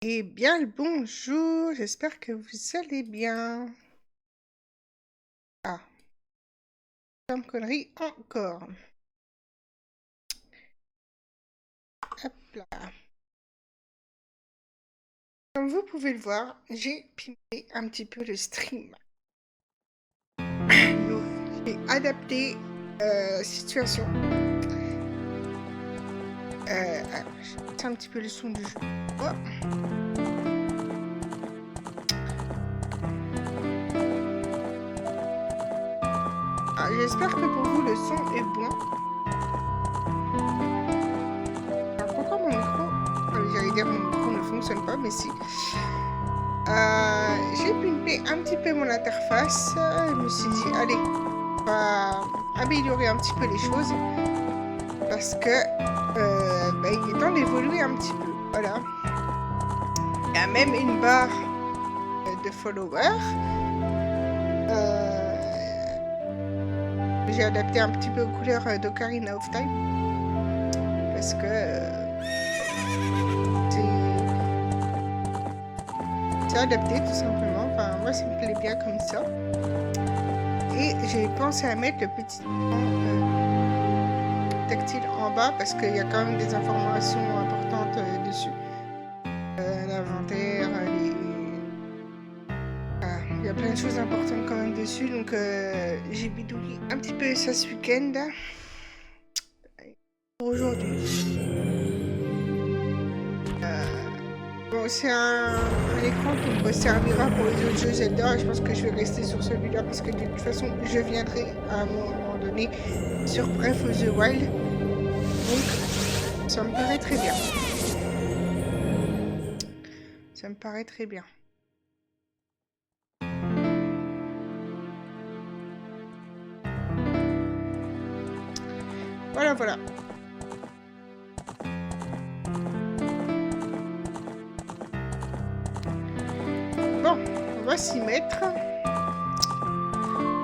Eh bien, le bonjour, j'espère que vous allez bien. Ah, plein de conneries encore. Hop là. Comme vous pouvez le voir, j'ai pimpé un petit peu le stream. Donc, j'ai adapté situation. Alors, je vais mettre un petit peu le son du jeu. Oh. Ah, j'espère que pour vous, le son est bon. Alors, pourquoi mon micro... J'allais dire mon micro ne fonctionne pas, mais si. J'ai pimpé un petit peu mon interface. Je me suis dit, allez, on va améliorer un petit peu les choses parce que il est temps d'évoluer un petit peu. Voilà. Il y a même une barre de followers. J'ai adapté un petit peu aux couleurs d'Ocarina of Time parce que c'est adapté tout simplement. Enfin, moi, ça me plaît bien comme ça. Et j'ai pensé à mettre le petit tactile en bas parce qu'il y a quand même des informations importantes dessus. L'inventaire, il y a plein de choses importantes quand même dessus. Donc j'ai bidouillé un petit peu ça ce week-end. Pour aujourd'hui. Bon, c'est un écran qui me servira pour les autres jeux Zelda. Je pense que je vais rester sur celui-là parce que de toute façon, je viendrai à un moment donné sur Breath of the Wild. Donc, ça me paraît très bien. Ça me paraît très bien. Voilà, voilà. Bon, on va s'y mettre.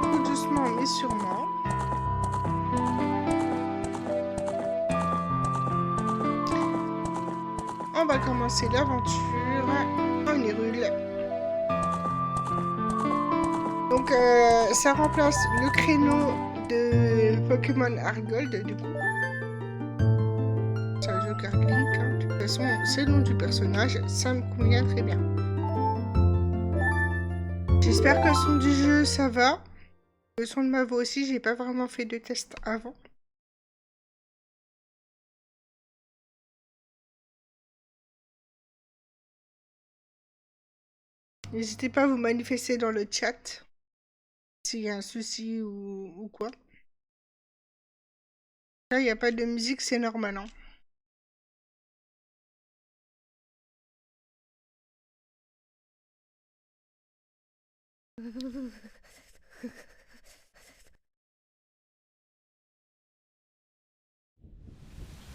Tout doucement, mais sûrement. On va commencer l'aventure en Hyrule. Donc, ça remplace le créneau de Pokémon Argold, du coup. C'est un jeu Link, hein. De toute façon, c'est le nom du personnage, ça me convient très bien. J'espère que le son du jeu, ça va. Le son de ma voix aussi, j'ai pas vraiment fait de test avant. N'hésitez pas à vous manifester dans le chat s'il y a un souci ou quoi. Là, il n'y a pas de musique, c'est normal, hein.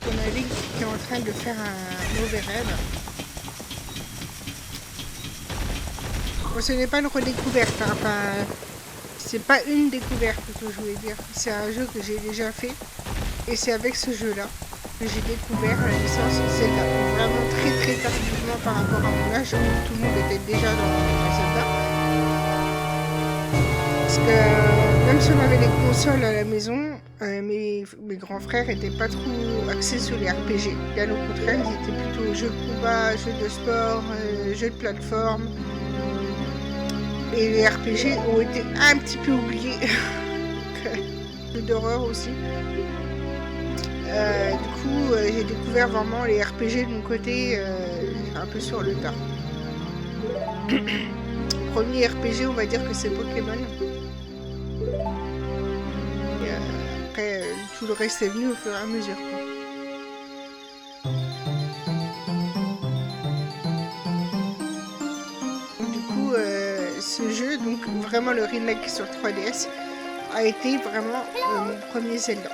On a Link qui est en train de faire un mauvais rêve. Bon, ce n'est pas une redécouverte, hein. Enfin, c'est pas une découverte que je voulais dire. C'est un jeu que j'ai déjà fait. Et c'est avec ce jeu-là que j'ai découvert la licence Zelda. Vraiment très très tardivement par rapport à mon âge où tout le monde était déjà dans Zelda. Parce que même si on avait des consoles à la maison, mes grands frères n'étaient pas trop axés sur les RPG. Bien au contraire, ils étaient plutôt jeux de combat, jeux de sport, jeux de plateforme. Et les RPG ont été un petit peu oubliés. Jeux d'horreur aussi. Du coup, j'ai découvert vraiment les RPG de mon côté un peu sur le tard. Premier RPG, on va dire que c'est Pokémon. Et après, tout le reste est venu au fur et à mesure, quoi. Du coup, ce jeu, donc vraiment le remake sur 3DS, a été vraiment mon premier Zelda.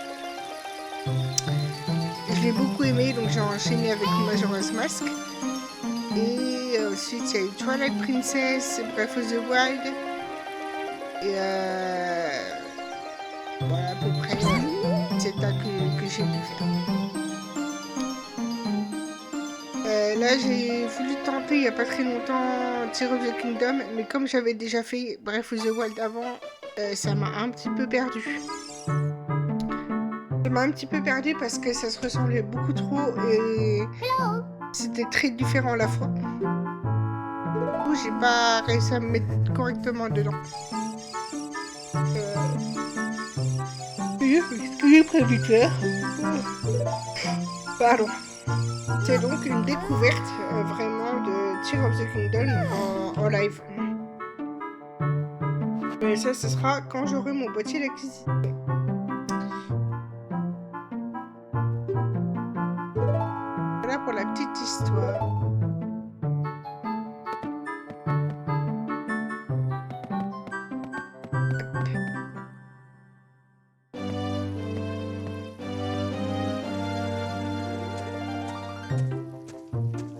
Je l'ai beaucoup aimé, donc j'ai enchaîné avec Majora's Mask. Et ensuite, il y a eu Twilight Princess, Breath of the Wild. Et voilà à peu près Zelda que j'ai pu faire. Là, j'ai voulu tenter il n'y a pas très longtemps Tears of the Kingdom, mais comme j'avais déjà fait Breath of the Wild avant, ça m'a un petit peu perdu. Ça m'a un petit peu perdu parce que ça se ressemblait beaucoup trop et c'était très différent à la fois. Du coup, j'ai pas réussi à me mettre correctement dedans. Qu'est-ce que j'ai prévu de faire? Pardon. C'est donc une découverte vraiment de Tears of the Kingdom en live. Mais ça, ce sera quand j'aurai mon boîtier d'acquisition. Voilà pour la petite histoire.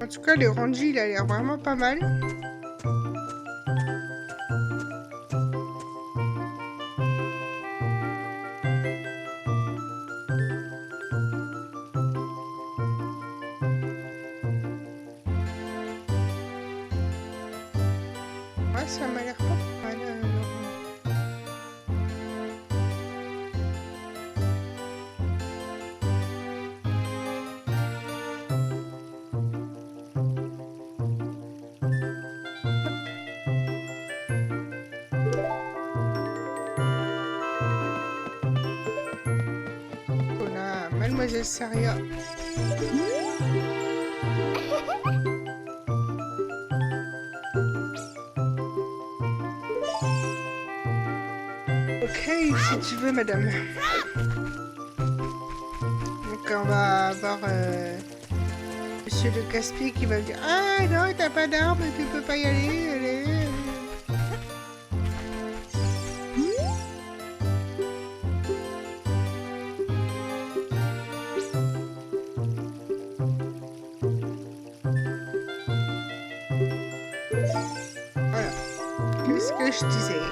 En tout cas, le rendu, il a l'air vraiment pas mal. Ouais, ça m'a l'air pas mal. On a Mademoiselle Saria. Ok, si tu veux, madame. Donc, on va avoir Monsieur de Caspier qui va me dire: ah non, t'as pas d'arme, tu peux pas y aller. Allez. Voilà. Qu'est-ce que je disais?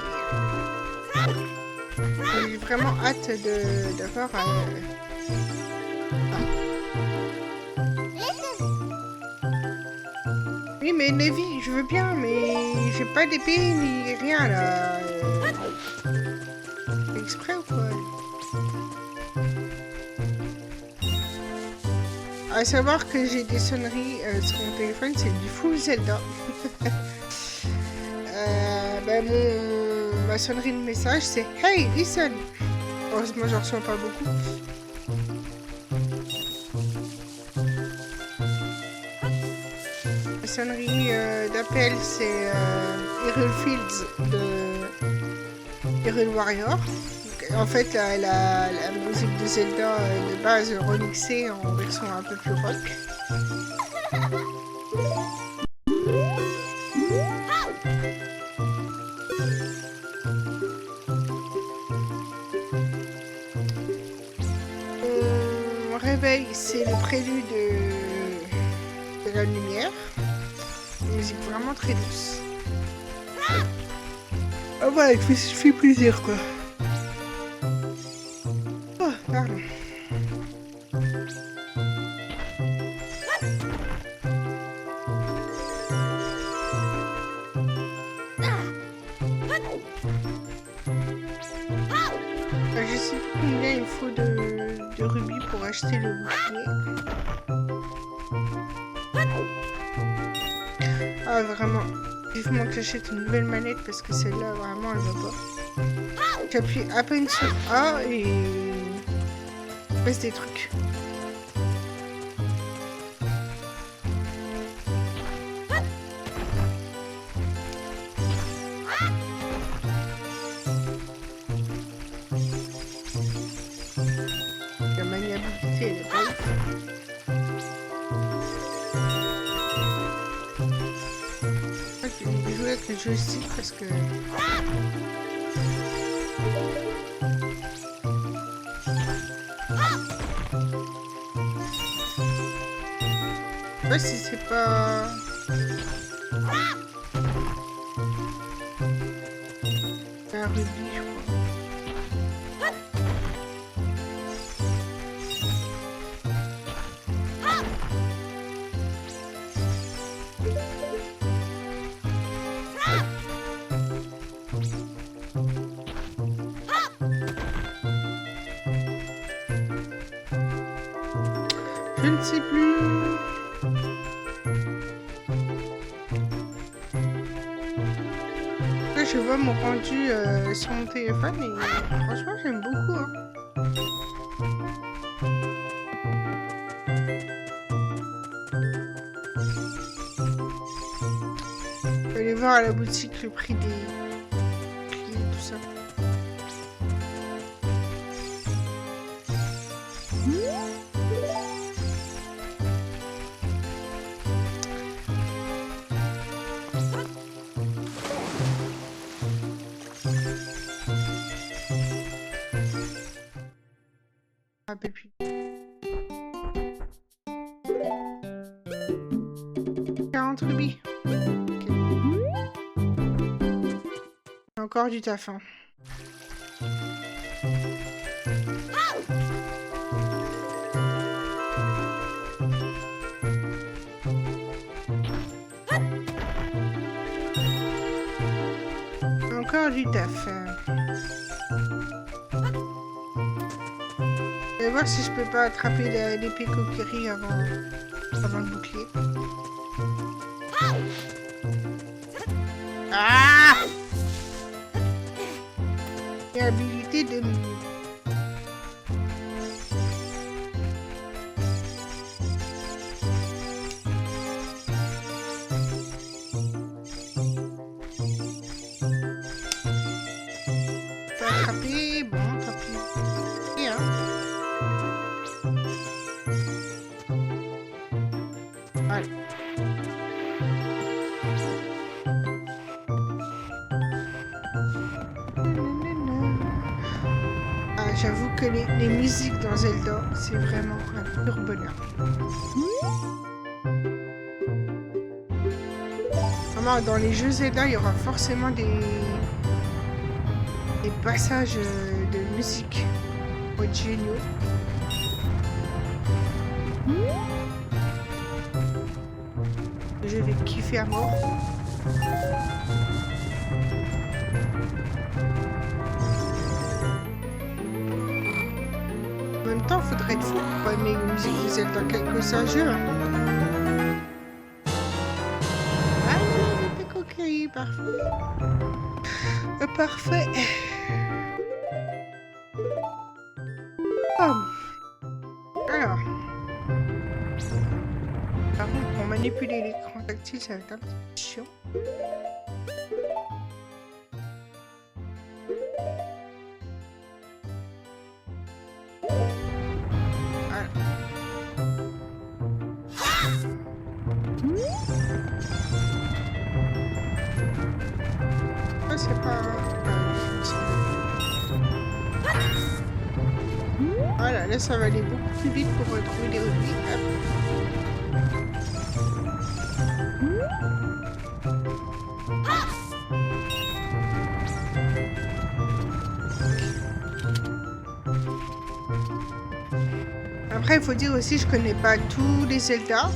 J'ai vraiment hâte d'avoir Oui, mais Navy, je veux bien, mais j'ai pas d'épée ni rien là. Exprès ou quoi? À savoir que j'ai des sonneries sur mon téléphone, c'est du full Zelda. Ma sonnerie de message, c'est Hey, listen! Heureusement, je reçois pas beaucoup. La sonnerie d'appel, c'est Hyrule Fields de Hyrule Warrior. Donc, en fait, la musique de Zelda de base remixée en version un peu plus rock. Mon réveil, c'est le prélude de la lumière. Une musique vraiment très douce. Ah ouais, ça fait plaisir quoi. Oh, pardon. Je sais plus combien il faut de rubis pour acheter le bouclier. Ah vraiment, vivement que j'achète une nouvelle manette parce que celle-là vraiment elle va pas. J'appuie à peine sur A et il passe des trucs. La maniabilité elle est pas ouf. Je vais jouer avec le joystick parce que je sais pas si c'est pas un rubis, je crois. Je ne sais plus. Là, je vois mon rendu sur mon téléphone et franchement, j'aime beaucoup. Hein. Je vais aller voir à la boutique le prix des prix et tout ça. Rappelle plus. 40 rubis. Ok. Encore du taf. Hein. Encore du taf. Je vais voir si je peux pas attraper l'épée Kokiri avant le bouclier. Ah! Et habilité de... Pas attraper, bon, tant pis. Et hein. Voilà. Ah, j'avoue que les musiques dans Zelda, c'est vraiment un pur bonheur. Vraiment, dans les jeux Zelda, il y aura forcément des passages de musique qui vont être géniaux. Je vais kiffer à mort. En même temps, faudrait être fou pour pas aimer les musiques de Zelda, quel que soit un jeu. Hein. Ah oui, il était coquille, parfait. Parfait. Oh. Alors. Par contre, pour manipuler l'écran tactile, ça va être un petit peu chiant. Voilà. Ça, c'est pas... Voilà, là, ça va aller beaucoup plus vite pour retrouver les rubis. Après, il faut dire aussi, je connais pas tous les Zelda.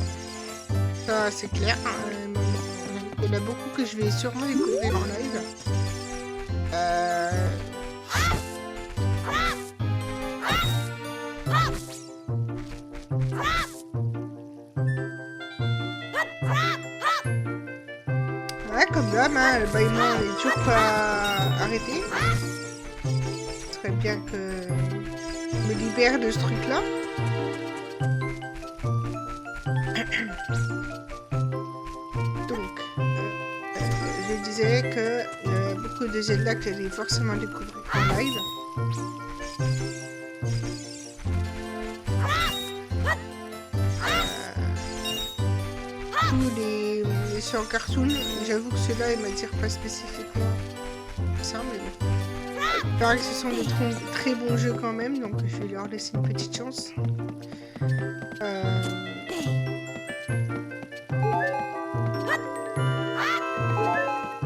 Ça, c'est clair. Il y en a beaucoup que je vais sûrement découvrir en live. Ouais, comme d'hab, hein, le bâillement n'est toujours pas arrêté. Ce serait bien que je me libère de ce truc-là. Donc, je disais que beaucoup de Zelda que j'allais forcément découvrir en live. Tous les sur cartoon, j'avoue que ceux-là, ils m'attirent pas spécifiquement ça, mais bon. Il paraît que ce sont des très bons jeux quand même, donc je vais leur laisser une petite chance.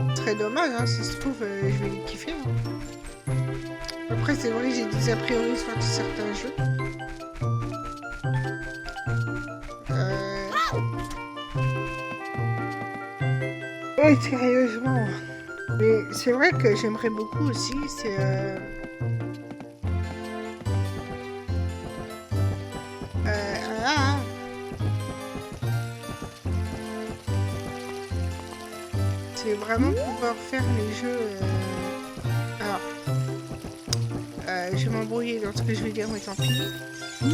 Ce serait dommage, hein, si ça se trouve, je vais les kiffer. Hein. Après, c'est vrai que j'ai des a priori sur certains jeux. Oui, sérieusement. Mais c'est vrai que j'aimerais beaucoup aussi, c'est... C'est vraiment pouvoir faire les jeux... Alors, je vais m'embrouiller dans ce que je vais dire, mais tant pis. Je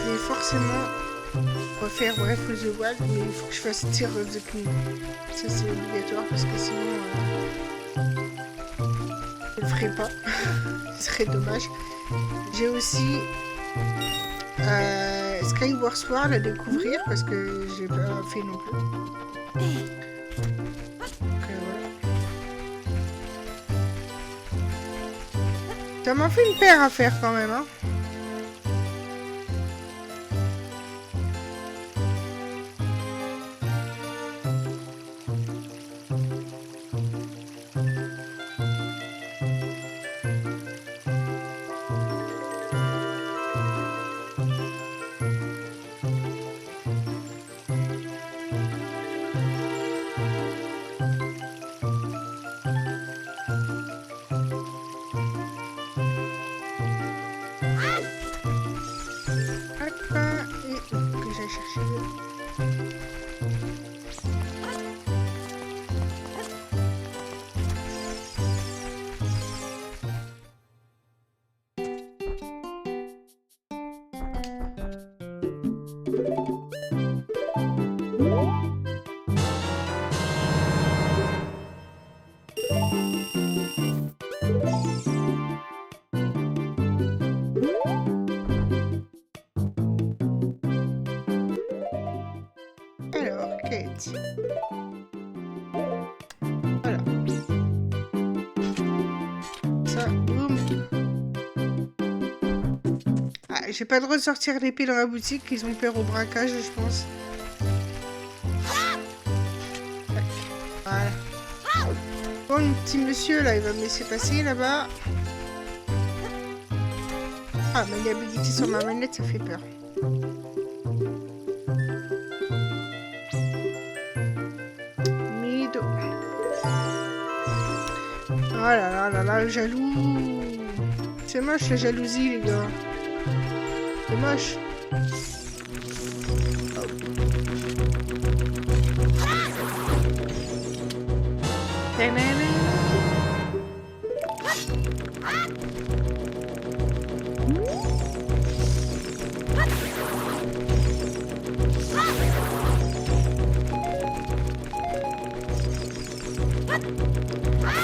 vais forcément refaire Breath of the Wild, mais il faut que je fasse Tears of the Kingdom. Ça, c'est obligatoire parce que sinon, je le ferai pas. Ce serait dommage. J'ai aussi Skyward Sword à découvrir parce que j'ai pas fait non plus. Donc, voilà. Ça m'en fait une paire à faire quand même, hein. Alors, Kate. Voilà. Ça, boum. Ah, j'ai pas le droit de sortir l'épée dans la boutique, ils ont peur au braquage, je pense. Voilà. Bon, le petit monsieur, là, il va me laisser passer, là-bas. Ah, maniabilité sur ma manette, ça fait peur. Mido. Oh là là là là, le jaloux. C'est moche, la jalousie, les gars. C'est moche.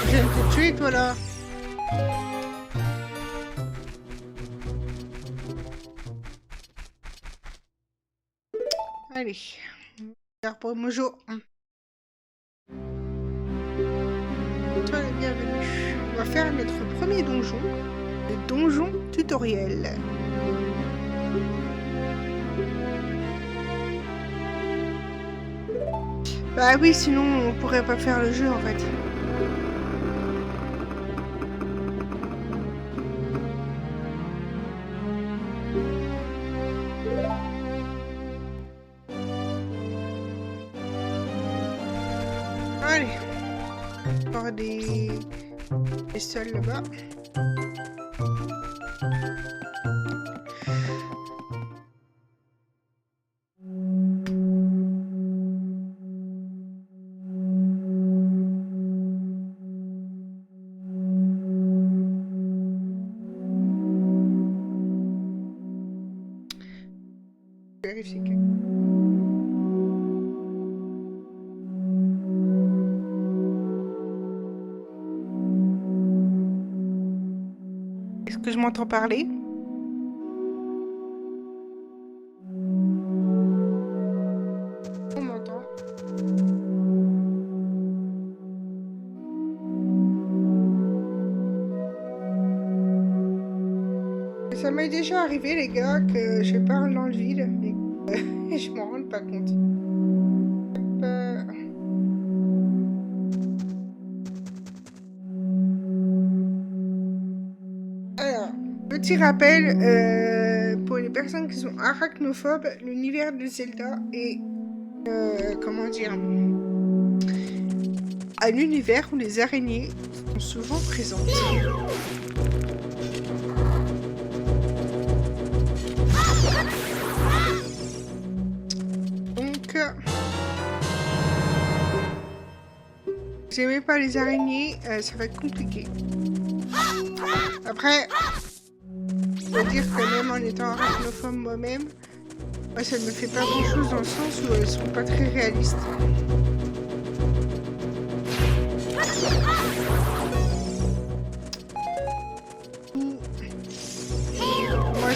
Je viens de te tuer, toi, là. Allez. Pour Mojo. Toi, la bienvenue. On va faire notre premier donjon. Le donjon tutoriel. Bah oui, sinon on pourrait pas faire le jeu en fait. Allez. Encore des sols là-bas. Vérifier que... Est-ce que je m'entends parler? On m'entend. Ça m'est déjà arrivé, les gars, que je parle dans le vide et je m'en rends pas compte. Alors, petit rappel, pour les personnes qui sont arachnophobes, l'univers de Zelda est, comment dire, un univers où les araignées sont souvent présentes. Donc, j'aimais pas les araignées, ça va être compliqué. Après, je dois dire que même en étant arachnophobe moi-même, moi, ça ne me fait pas grand-chose dans le sens où elles sont pas très réalistes. Moi,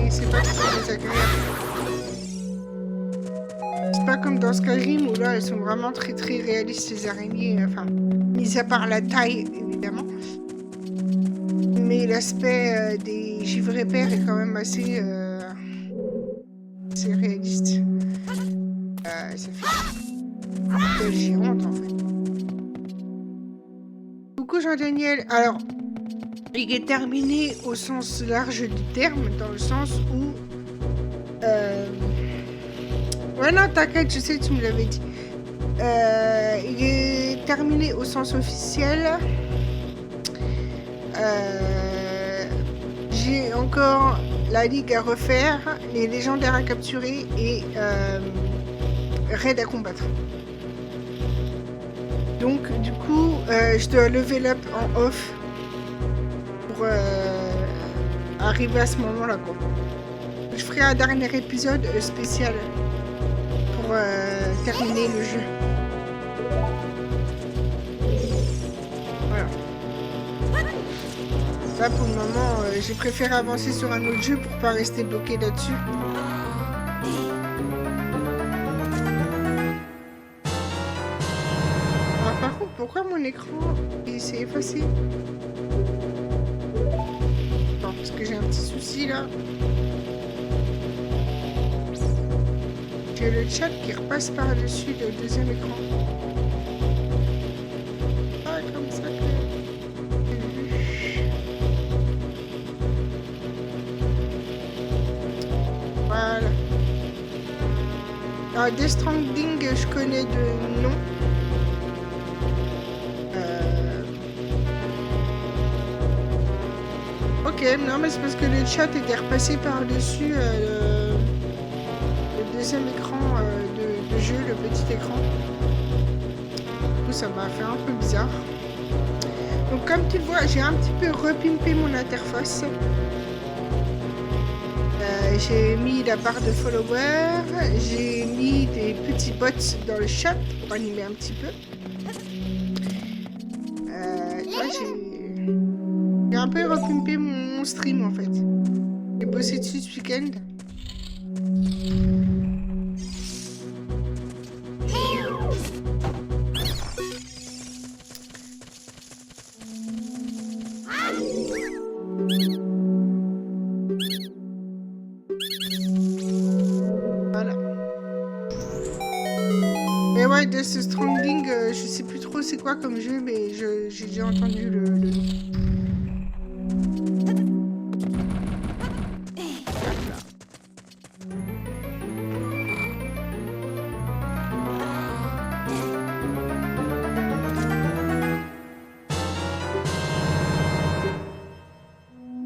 c'est pas très désagréable. C'est pas comme dans Skyrim où là, elles sont vraiment très très réalistes, les araignées. Enfin, mis à part la taille, évidemment. Mais l'aspect des givre-pères est quand même assez réaliste. Ça fait une belle gigante en fait. Coucou Jean-Daniel. Alors, il est terminé au sens large du terme, dans le sens où... Ouais, non, t'inquiète, je sais que tu me l'avais dit. Il est terminé au sens officiel. J'ai encore la ligue à refaire, les légendaires à capturer et raid à combattre. Donc, du coup, je dois level up en off pour arriver à ce moment-là, quoi. Je ferai un dernier épisode spécial pour terminer le jeu. Voilà. Là, pour le moment, j'ai préféré avancer sur un autre jeu pour pas rester bloqué là-dessus. Alors, par contre, pourquoi mon écran s'est effacé? Non, parce que j'ai un petit souci là. J'ai le chat qui repasse par-dessus le deuxième écran. Ah, comme ça que... Voilà. Alors, Death Stranding, je connais de nom. Ok, non, mais c'est parce que le chat était repassé par-dessus le deuxième écran de jeu, le petit écran. Du coup, ça m'a fait un peu bizarre. Donc, comme tu le vois, j'ai un petit peu repimpé mon interface. J'ai mis la barre de followers, j'ai mis des petits bots dans le chat pour animer un petit peu. Là, j'ai un peu repimpé mon stream en fait. J'ai bossé dessus ce week-end. Death Stranding, je sais plus trop c'est quoi comme jeu, mais j'ai déjà entendu le nom.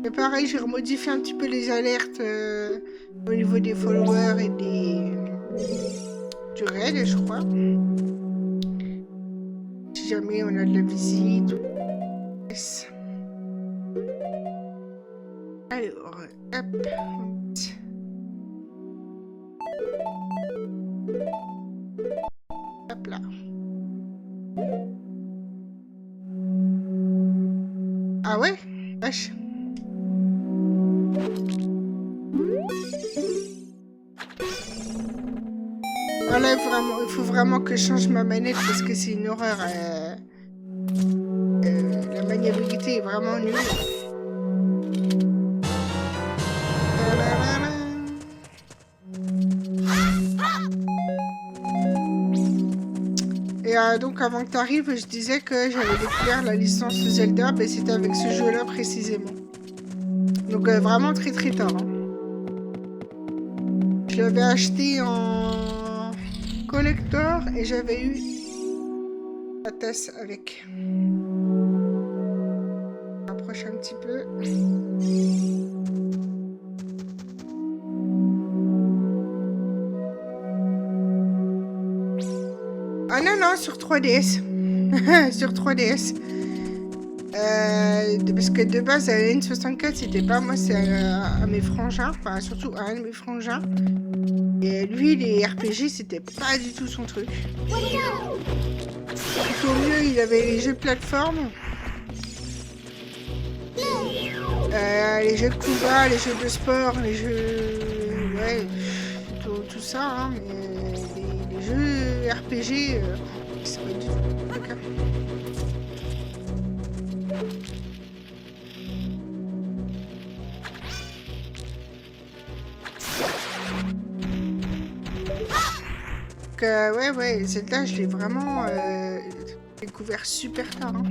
Et pareil, j'ai remodifié un petit peu les alertes au niveau des followers et du raid, je crois. Si jamais on a de la visite. Yes. Alors, hop. Hop là. Ah ouais? Vache. Voilà, il faut vraiment que je change ma manette parce que c'est une horreur. La maniabilité est vraiment nulle. Et donc avant que tu arrives, je disais que j'avais découvert la licence Zelda, mais c'était avec ce jeu-là précisément. Donc vraiment très très tard. Hein. Je l'avais acheté en collector et j'avais eu la tasse avec. On approche un petit peu. Ah non, non, sur 3DS. sur 3DS. Parce que de base, la N64, c'était pas moi, c'est à mes frangins, enfin surtout à un de mes frangins. Et lui, les RPG, c'était pas du tout son truc. Plutôt mieux, il avait les jeux de plateforme, les jeux de combat, les jeux de sport, les jeux... Ouais, tout ça, hein, mais les jeux RPG, c'est pas du tout le cas. Ouais, Zelda, je l'ai vraiment découvert super tard. Hein.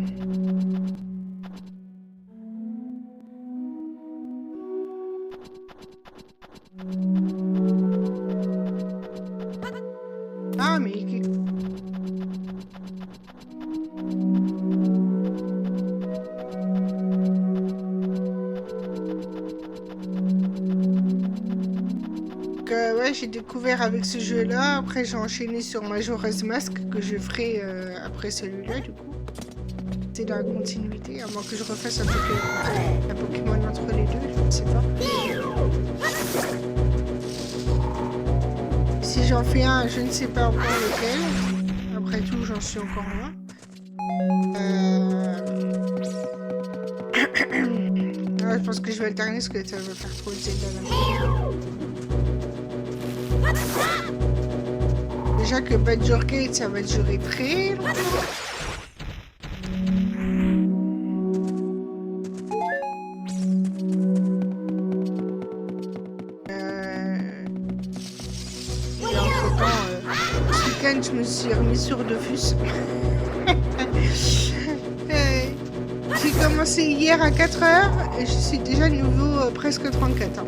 Ah, mais... Ouais, j'ai découvert avec ce jeu-là. Après, j'ai enchaîné sur Majora's Mask, que je ferai après celui-là, du coup. C'est dans la continuité, à moins que je refasse un Pokémon entre les deux, je ne sais pas. Si j'en fais un, je ne sais pas encore lequel. Après tout, j'en suis encore loin. Je pense que je vais alterner parce que ça va faire trop de Zelda là. Déjà que Badger Gate, ça va durer très longtemps. Je me suis remis sur Dofus. J'ai commencé hier à 4h et je suis déjà niveau presque 34. Hein.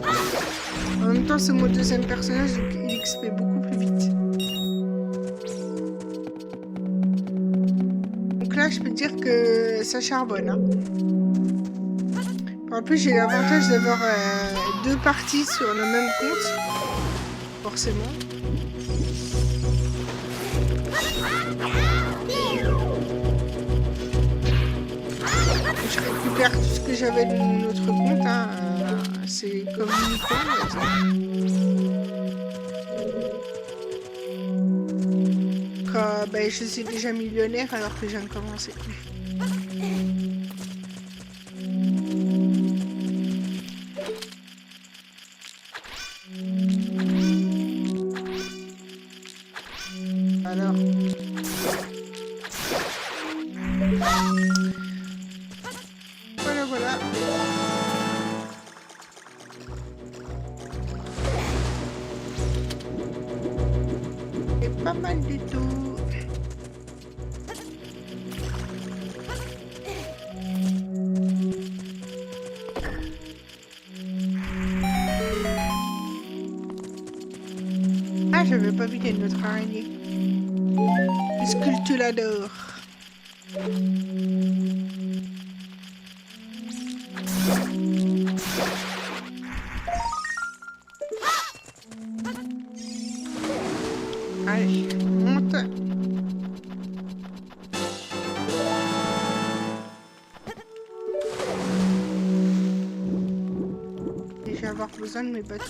En même temps, c'est mon deuxième personnage, donc il XP beaucoup plus vite. Donc là, je peux dire que ça charbonne. Hein. En plus, j'ai l'avantage d'avoir 2 parties sur le même compte. Forcément. Je récupère tout ce que j'avais de notre compte, hein. C'est comme une icône. Ben, je suis déjà millionnaire alors que je viens de commencer. Alors... Voilà. C'est pas mal du tout. Ah, j'avais pas vu qu'il y a une autre araignée. Le sculptulador. Allez, monte. Déjà avoir besoin de mes bateaux.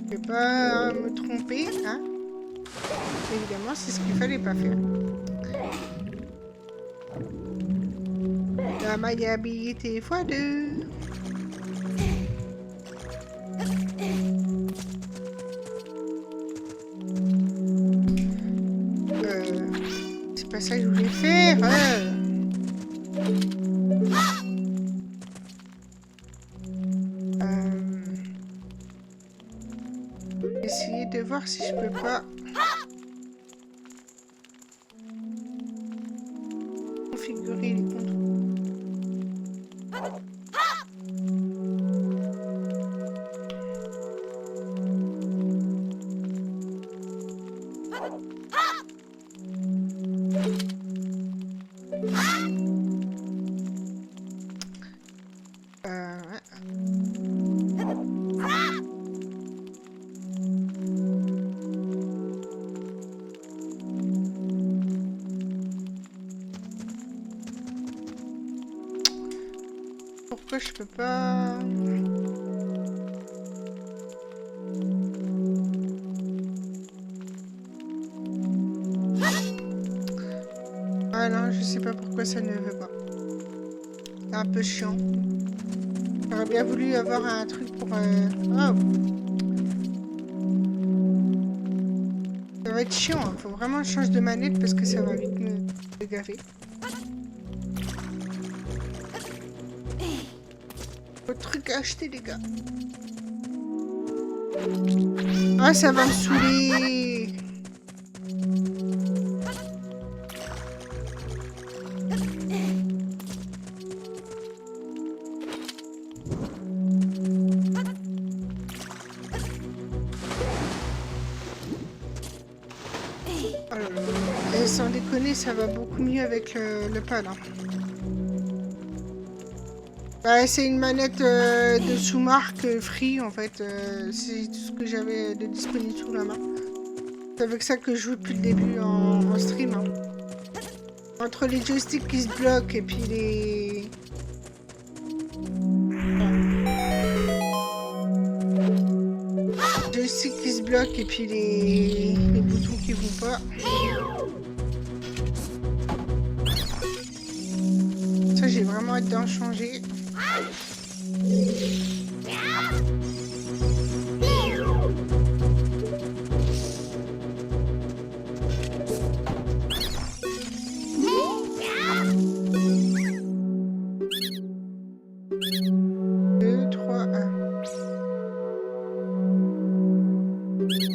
Je vais pas me tromper, hein. Évidemment, c'est ce qu'il fallait pas faire. La maniabilité x2. C'est pas ça que je voulais faire. Essayer de voir si je peux pas configurer les contrôles. pourquoi je peux pas... Ah non, je sais pas pourquoi ça ne veut pas. C'est un peu chiant. J'aurais bien voulu avoir un truc pour... Oh. Ça va être chiant, hein. Faut vraiment que je change de manette parce que ça va vite me gaver. Faut de trucs à acheter, les gars. Ah, ça va me saouler. Oh là là. Et sans déconner, ça va beaucoup mieux avec le pad. Hein. Bah, c'est une manette de sous-marque Free en fait. C'est tout ce que j'avais de disponible sous la main. C'est avec ça que je joue depuis le début en stream. Hein. Entre les joysticks qui se bloquent et puis les... joysticks qui se bloquent et puis les boutons qui vont pas. Ça, j'ai vraiment hâte d'en changer.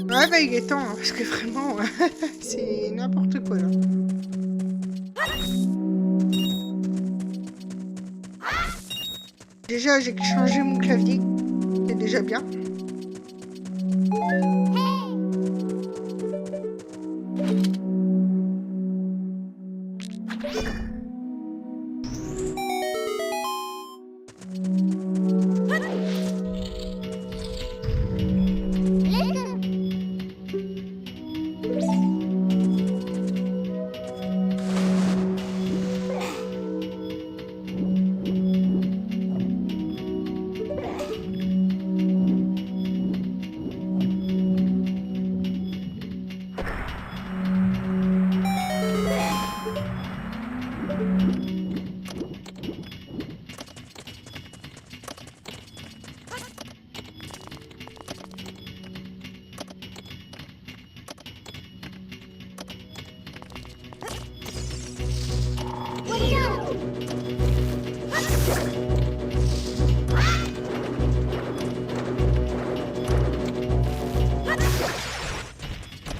Ouais, bah il est temps, hein, parce que vraiment, c'est n'importe quoi là. Déjà, j'ai changé mon clavier, c'est déjà bien.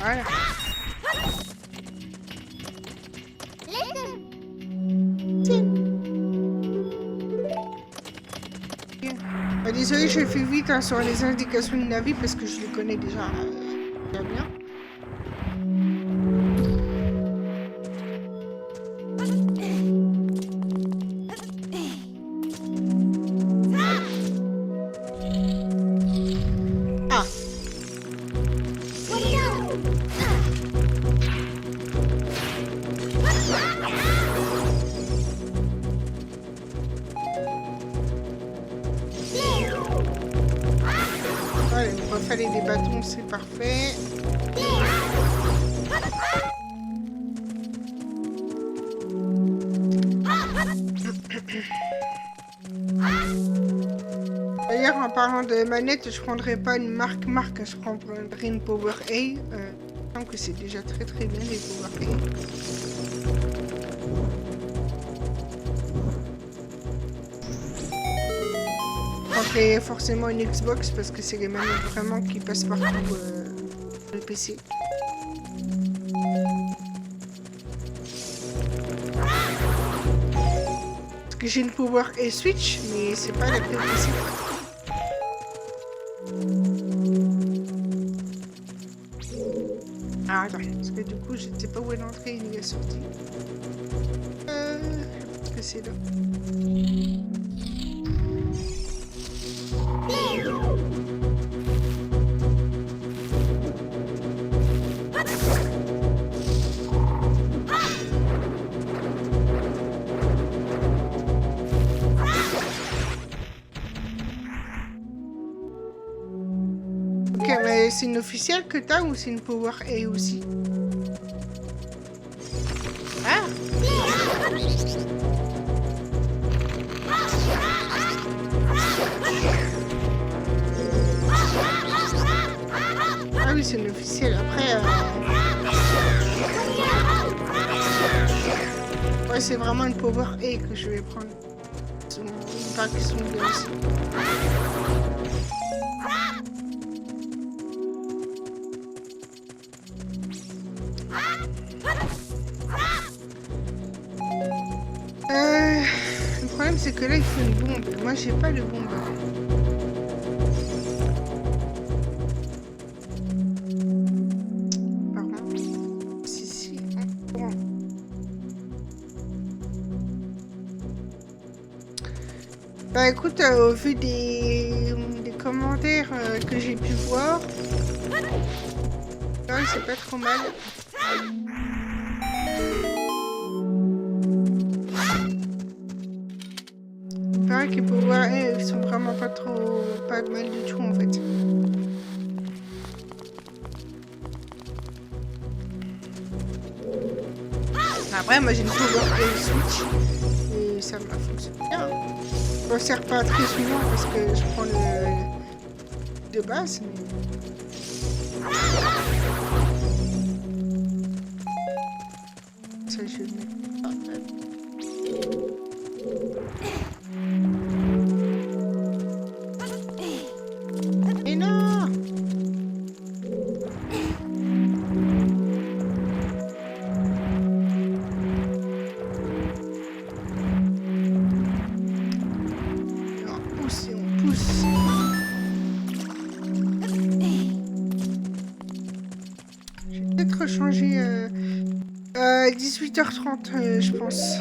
Voilà. Désolé, je fais vite hein, sur les indications de Navi parce que je les connais déjà bien. Les bâtons, c'est parfait. D'ailleurs, en parlant de manette, je prendrais pas une marque, je prendrais une Power A. Je pense que c'est déjà très bien les Power A. Forcément une Xbox parce que c'est les manettes vraiment qui passent partout sur le PC. Parce que j'ai une Power et Switch, mais c'est pas la plus possible. Ah attends, parce que du coup je ne sais pas où est l'entrée ni la sortie. Est-ce que c'est là? Ok, mais c'est une officielle que t'as ou c'est une Power A aussi? Ah! Ah oui, c'est une officielle. Après, ouais, c'est vraiment une Power A que je vais prendre. Il paraît qu'ils sont bien aussi. Le problème, c'est que là, il faut une bombe. Moi, j'ai pas de bombe. Par contre, si, on prend. Bah écoute, au vu des commentaires que j'ai pu voir, ouais, c'est pas trop mal. Il paraît que pour voir, ils sont vraiment pas mal du tout en fait. Après, moi j'ai une Power Switch et ça m'a fonctionné bien. Je m'en sers pas très souvent parce que je prends le de base. Mais... ça, je vais le mettre. Et non! On pousse et on pousse. Je vais peut-être changer 18h30, je pense.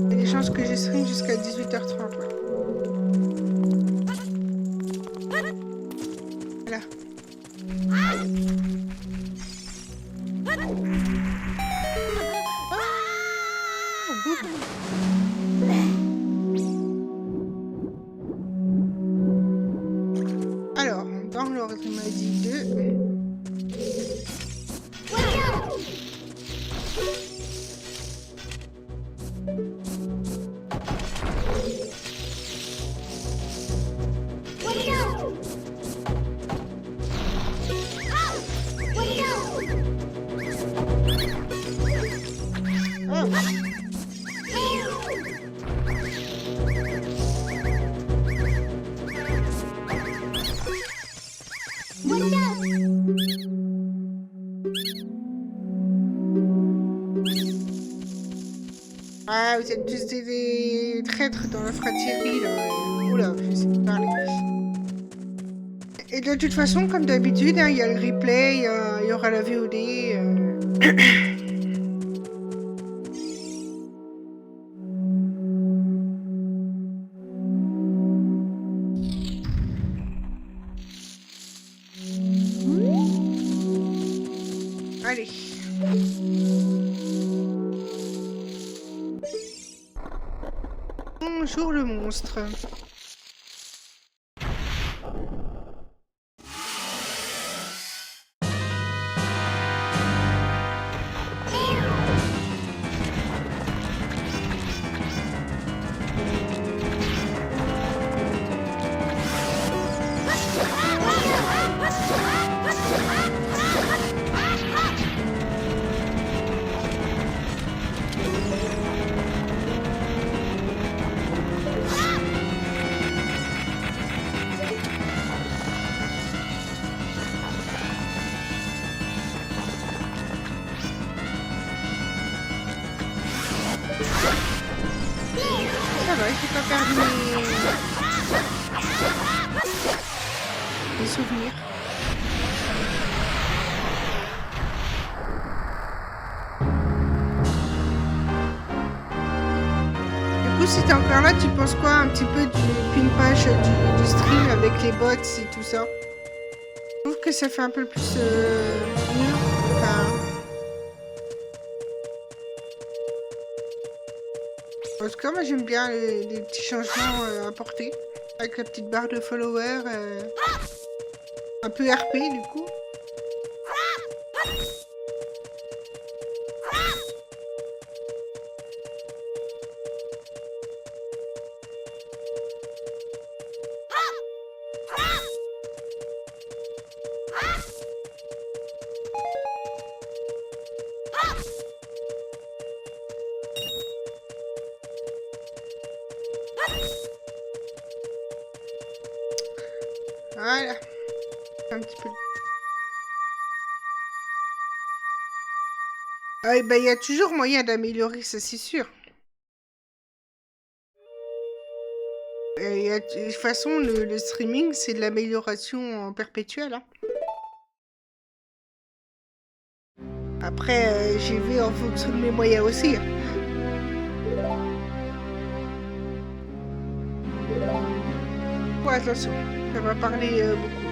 Il y a des chances que je stream jusqu'à 18h30, ouais. Voilà. Alors, dans l'ordre, il m'a dit 2. Ah, vous êtes tous des traîtres dans la fraternité, là. Oula, je sais pas parler. Et de toute façon, comme d'habitude, hein, il y a le replay, il y aura la VOD. Allez. Bonjour le monstre. Ça va, j'ai pas perdu mes souvenirs. Du coup, si t'es encore là, tu penses quoi un petit peu du pimpage du stream avec les bots et tout ça? Je trouve que ça fait un peu plus mieux. Enfin... En tout cas, moi j'aime bien les petits changements apportés. Avec la petite barre de followers. Un peu RP du coup. Voilà. Un petit peu. Ah, bah, il y a toujours moyen d'améliorer, ça c'est sûr. De toute façon, le streaming, c'est de l'amélioration en perpétuel. Hein. Après, j'y vais en fonction de mes moyens aussi. Hein. Ouais, attention, ça va parler beaucoup.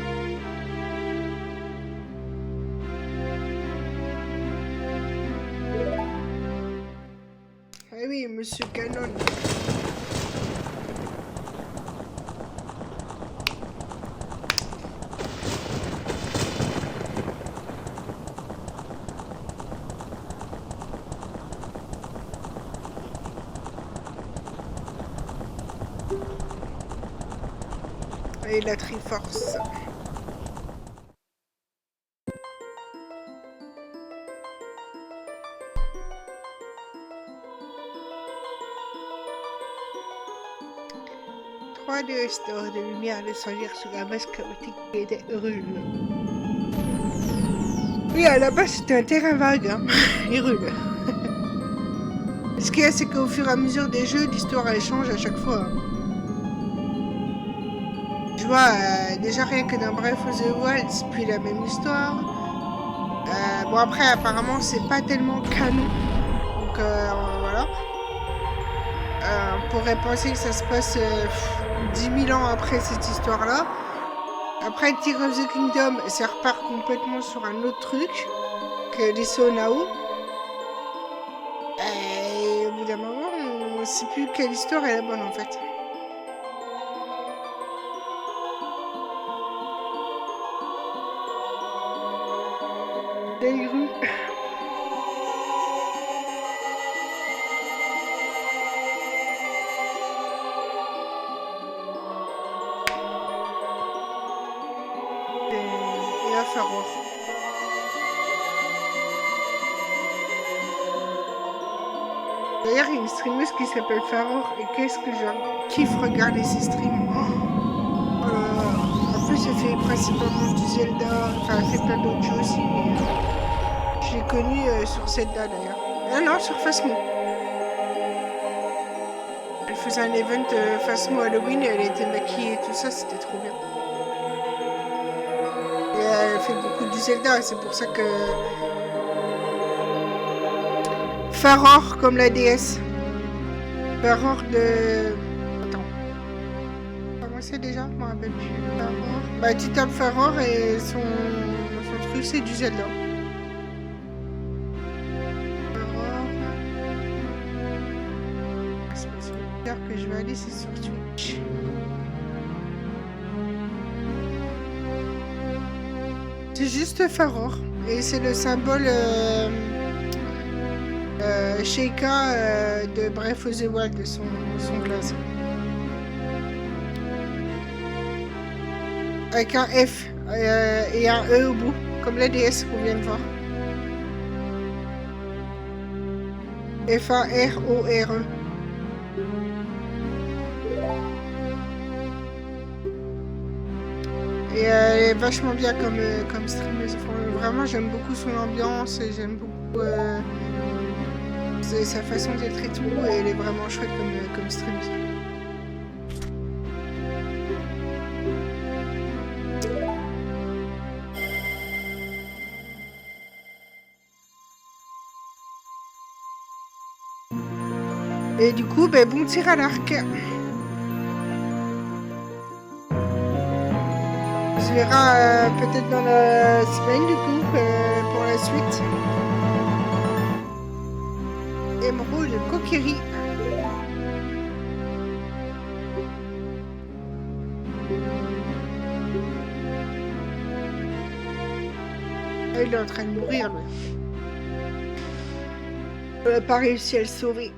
Ah oui, Monsieur Canon. Et la Triforce. De stores de lumière de s'agir sur la base chaotique qui était Hyrule. Oui, à la base c'était un terrain vague, hein. Hyrule. Ce qu'il y a, c'est qu'au fur et à mesure des jeux, l'histoire elle change à chaque fois. Je vois, déjà rien que dans Breath of the Wild, c'est plus la même histoire. Bon après, apparemment, c'est pas tellement canon. Donc voilà. On pourrait penser que ça se passe 10 000 ans après cette histoire-là. Après Tears of the Kingdom, ça repart complètement sur un autre truc que les Sonao. Et au bout d'un moment, on ne sait plus quelle histoire est la bonne en fait. Les grues. Faror. D'ailleurs, il y a une streameuse qui s'appelle Faror et qu'est-ce que je kiffe regarder ses streams. Oh là là. En plus, elle fait principalement du Zelda, enfin, elle fait plein d'autres jeux aussi, mais je l'ai connue sur Zelda d'ailleurs. Ah non, sur Phasmo. Elle faisait un event Phasmo Halloween et elle était maquillée et tout ça, c'était trop bien. Elle fait beaucoup du Zelda, c'est pour ça que... Faror comme la déesse. Faror de... Attends. Comment c'est déjà? Je m'en rappelle plus. Faror. Bah tu tapes Faror et son truc c'est du Zelda. Faror... C'est pas sur Twitter que je vais aller, c'est sur Twitch. C'est juste Faror. Et c'est le symbole Sheikah de Breath of the Wild, de son classe. Avec un F et un E au bout, comme la DS qu'on vient de voir. F-A-R-O-R-E. Et elle est vachement bien comme streameuse. Vraiment, j'aime beaucoup son ambiance et j'aime beaucoup sa façon d'être et tout. Et elle est vraiment chouette comme streameuse. Et du coup, ben, bon tir à l'arc. On se verra peut-être dans la semaine du coup pour la suite. Émeraude Kokiri. il est en train de mourir, lui. On n'a pas réussi à le sauver.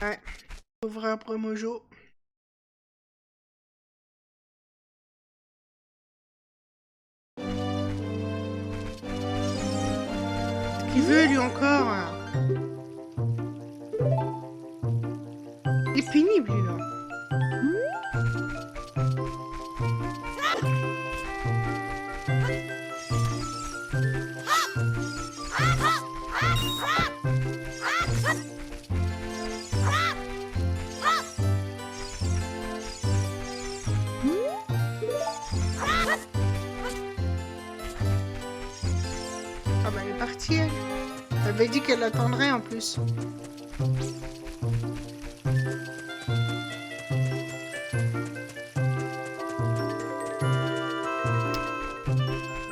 Ouais, pauvre après Mojo. Qu'il veut lui encore. Il est pénible lui là. Ah bah elle est partie elle. Elle avait dit qu'elle attendrait en plus.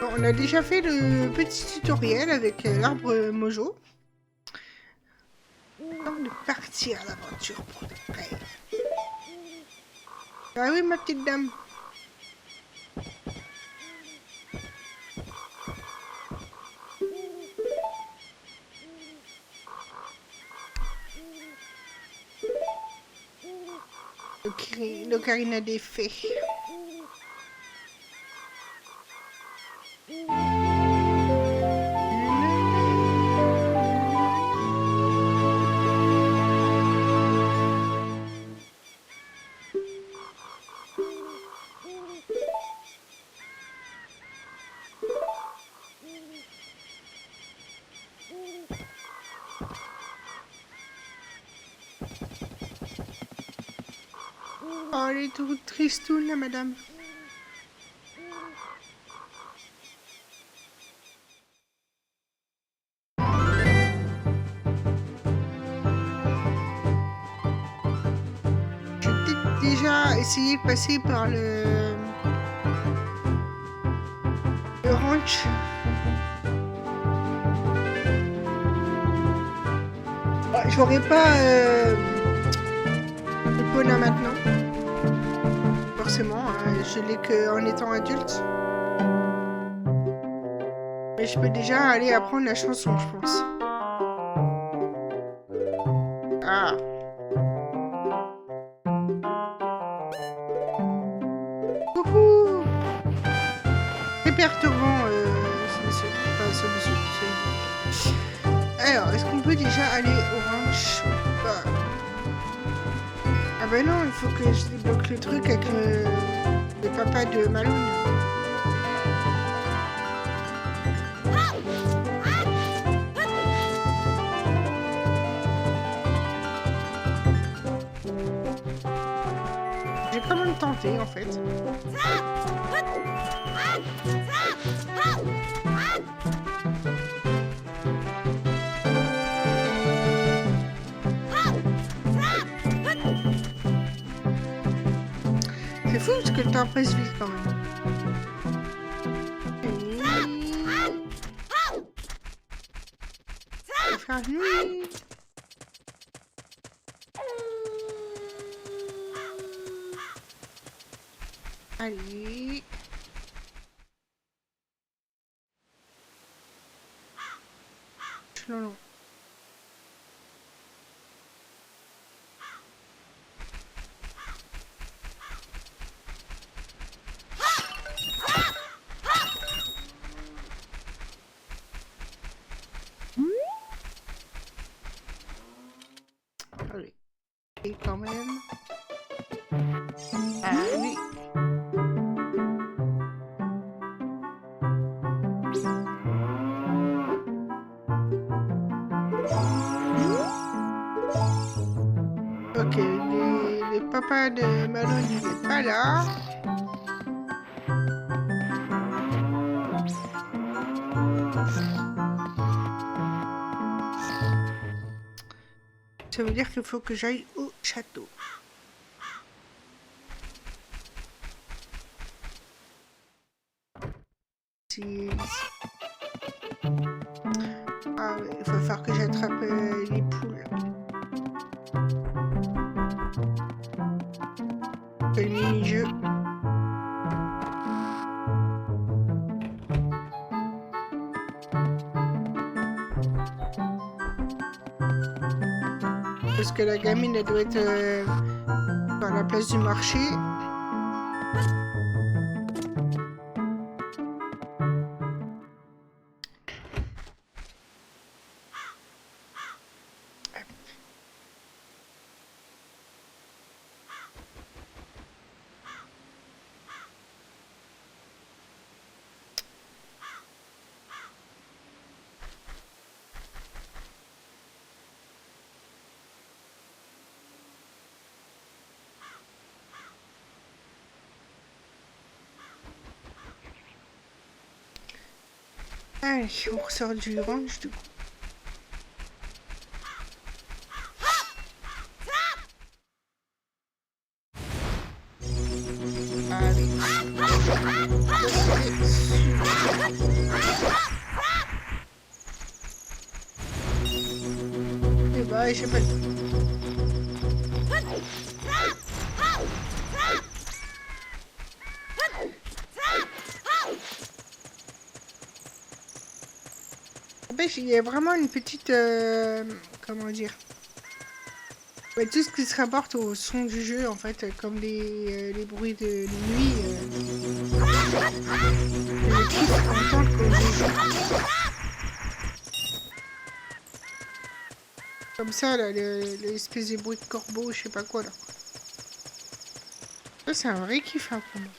Bon, on a déjà fait le petit tutoriel avec l'arbre Mojo. Temps de partir à l'aventure pour de vrai. Ah oui ma petite dame. L'ocarina des fées. Oh, elle est toute tristoune, la madame. J'ai peut-être déjà essayé de passer par le ranch. Oh, j'aurais pas le Pona maintenant. Forcément, hein, je l'ai qu'en étant adulte. Mais je peux déjà aller apprendre la chanson, je pense. Ah. Coucou. Très perturbant, ce monsieur. Enfin, ce monsieur. Alors, est-ce qu'on peut déjà aller au ranch ou pas? Ah bah non, il faut que je débloque le truc avec le papa de Malone. J'ai quand même tenté en fait. C'est fou parce que le temps passe vite quand même. On va faire nuit. Allez. Non. Allez. Et quand même. Allez. Ok, les papas de Malone, il n'est pas là. Ça veut dire qu'il faut que j'aille au château. C'est ici. Ah, il va falloir que j'attrape les poules. Le mini-jeu. Parce que la gamine, elle doit être à la place du marché. Allez, on ressort du range du coup. Allez. Et bah, j'ai pas le temps. Il y a vraiment une petite... comment dire, ouais, tout ce qui se rapporte au son du jeu, en fait, comme les bruits de nuit. Je kiffe entendre quand je joue. Comme ça, là, l'espèce de bruit de corbeau, je sais pas quoi, là. Ça, c'est un vrai kiff, hein, pour moi.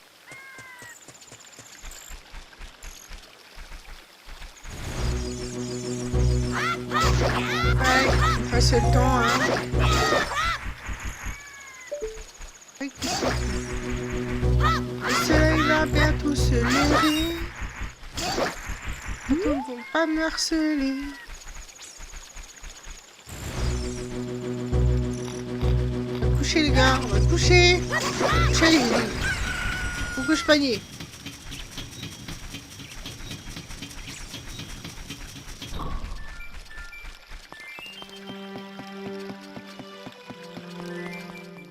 Ouais, on passe le temps, hein. Le soleil va bientôt se lever. Nous ne vont pas me harceler. On va coucher, les gars, on va coucher. Coucher, les gars. On couche panier.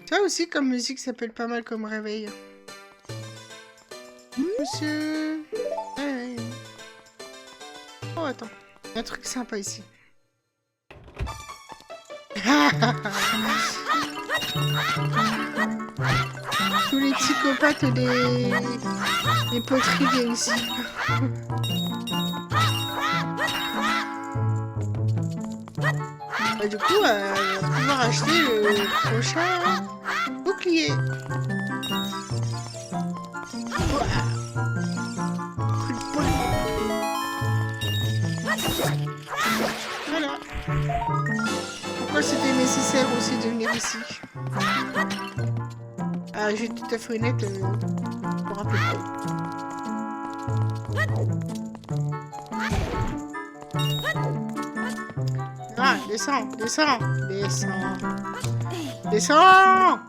Ça aussi, comme musique, ça s'appelle pas mal comme réveil. Monsieur... Ouais. Oh, attends. Il y a un truc sympa ici. Tous les psychopathes des poteries viennent ici. Bah, du coup, on va pouvoir acheter le prochain bouclier. Voilà. Pourquoi c'était nécessaire aussi de venir ici? Ah, j'ai tout à fait honnête, je me rappelle pas. Ah, descends, descends, descends. Descends!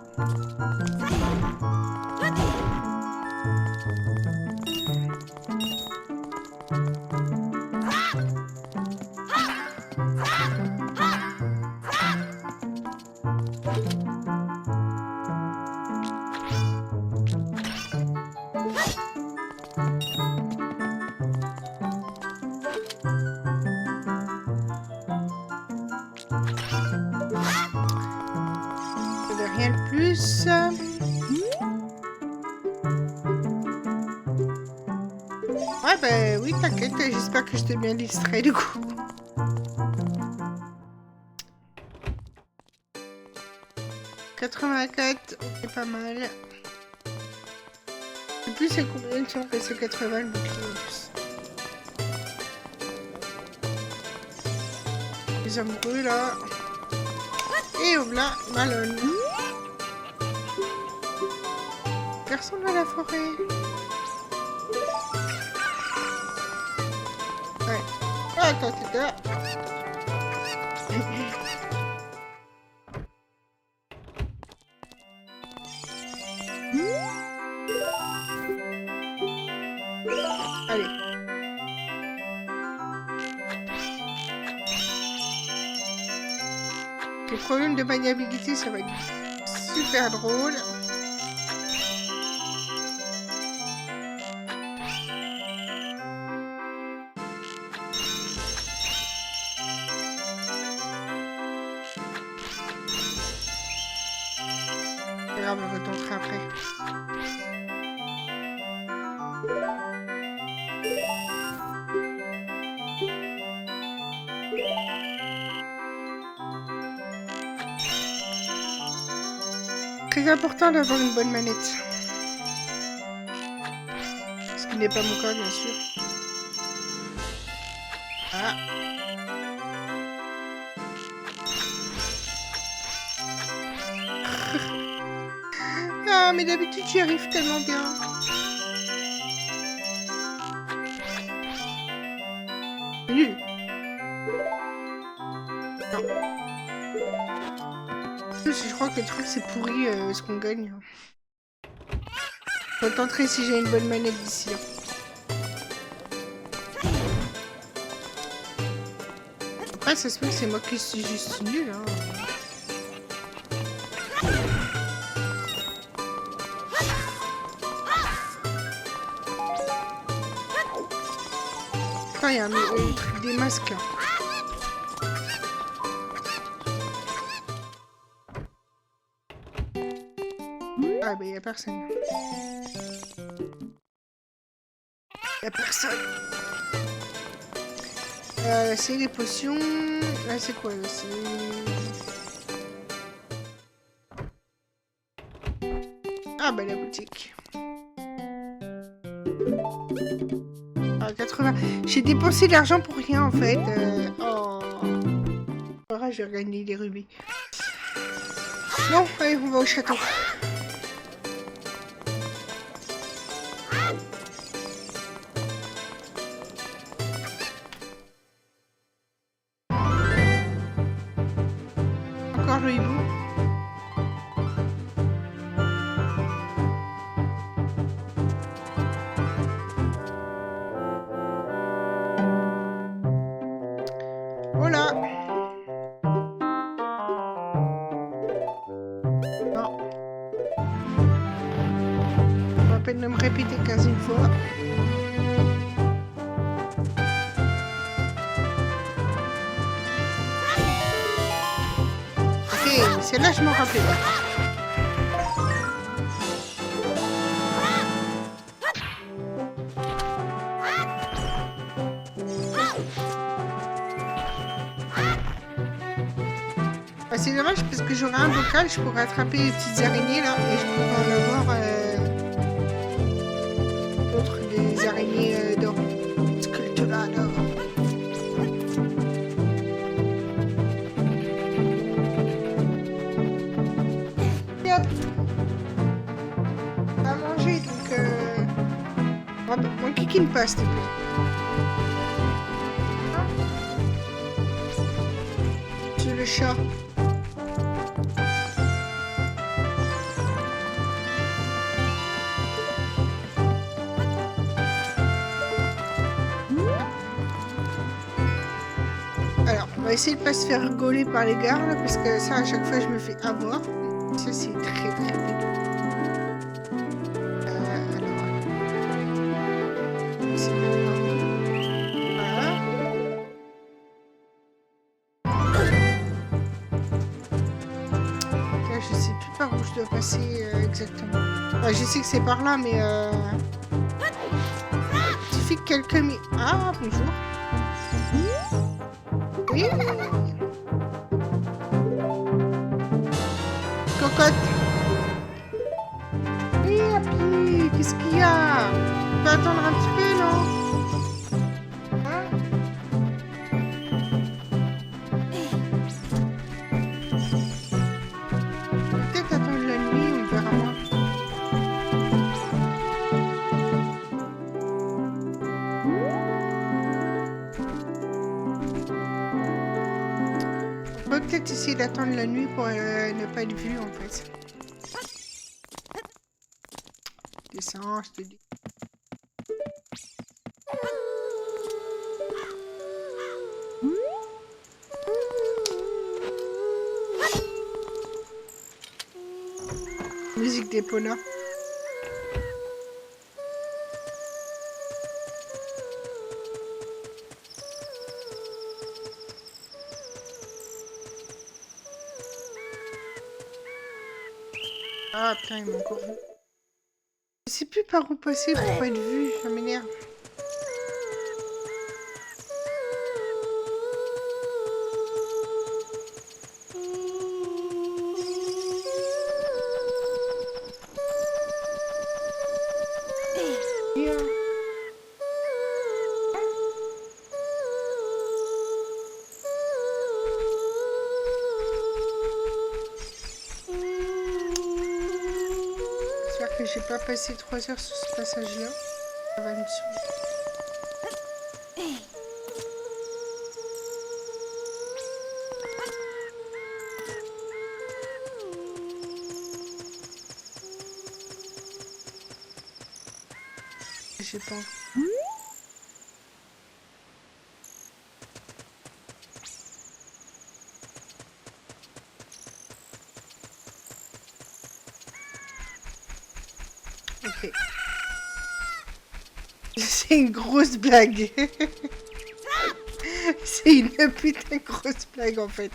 Rien de plus. Ouais, bah oui, t'inquiète, j'espère que je t'ai bien distrait du coup. « 84, c'est pas mal. Et plus c'est combien de temps que c'est 80 le bouclier en plus. Les amoureux là. Et hop là, Malone. Garçon de la forêt. Ouais. Oh, attends, t'es là. Allez. Les problèmes de maniabilité, ça va être super drôle. Pas grave, on retentera après. Très important d'avoir une bonne manette. Ce qui n'est pas mon cas, bien sûr. Ah. Ah, mais d'habitude, j'y arrive tellement bien. Nul. Non. Je crois que le truc, c'est pourri ce qu'on gagne. Je tenterai si j'ai une bonne manette d'ici là. Après, ça se peut que c'est moi qui suis juste nul. Hein. Ah, il y a un truc des masques là. Ah, bah, il n'y a personne. Il n'y a personne. C'est les potions. Là, c'est quoi là? Ah, bah, la boutique. Ah, 80. J'ai dépensé de l'argent pour rien en fait. Oh. Voilà, je vais gagner les rubis. Bon, allez, on va au château. Encore le hibou. Voilà. Non. Pas la peine de me répéter 15 fois. Ok, celle-là, je m'en rappelais pas. Ah, c'est dommage parce que j'aurais un bocal, je pourrais attraper les petites araignées là et je pourrais en avoir d'autres, des araignées d'or. Squelette là d'or. Et hop, à manger donc mon kiki me passe s'il te plaît. C'est le chat. Alors, on va essayer de pas se faire rigoler par les gardes parce que ça, à chaque fois, je me fais avoir. Ça, c'est très très dégueu. Alors, c'est voilà. Là, je sais plus par où je dois passer exactement. Enfin, je sais que c'est par là, mais il suffit que quelqu'un m'y... Ah, bonjour. Oui. Cocotte. Oui, Happy, qu'est-ce qu'il y a? On peut attendre un petit peu, non? Hein? Peut-être attendre la nuit, on verra moins. On peut peut-être essayer d'attendre la nuit pour ne pas être vu en fait. Descends, je te dis. d'Epona. Ah putain, il m'a encore vu. Je sais plus par où passer pour pas être vu, ça m'énerve. J'espère que j'ai pas passé 3 heures sur ce passage-là. Ça va me saouler. J'ai pas envie. Ok. C'est une grosse blague. C'est une putain de grosse blague en fait.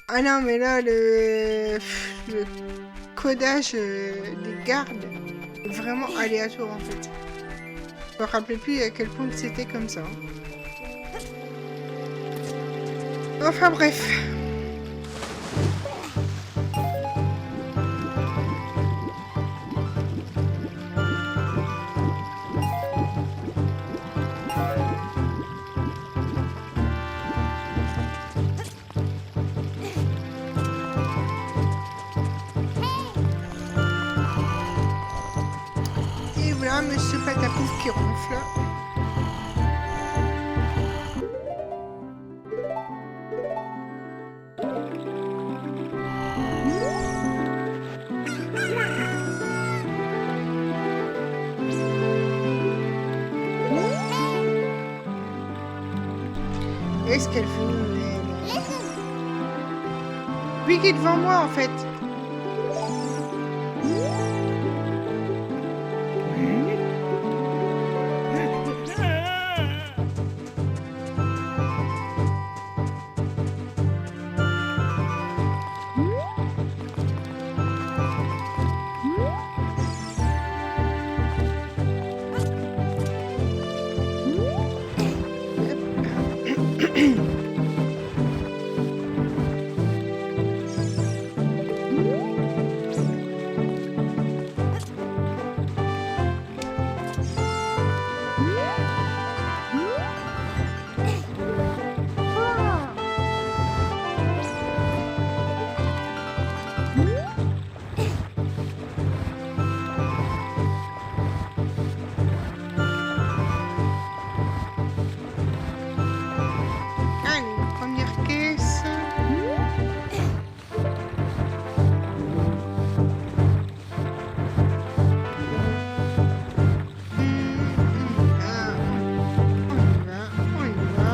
Ah non mais là le codage des gardes est vraiment aléatoire en fait. Je me rappelais plus à quel point c'était comme ça. Enfin bref. Et voilà Monsieur Patapouf qui ronfle. Qu'est-ce qu'elle fait? Lui qui est devant moi en fait. Allez, première caisse. On y va.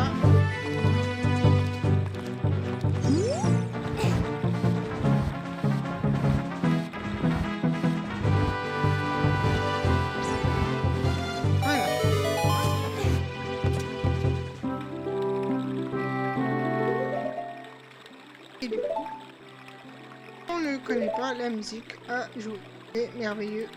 Voilà. Et du coup, on ne connaît pas la musique à jouer. C'est merveilleux.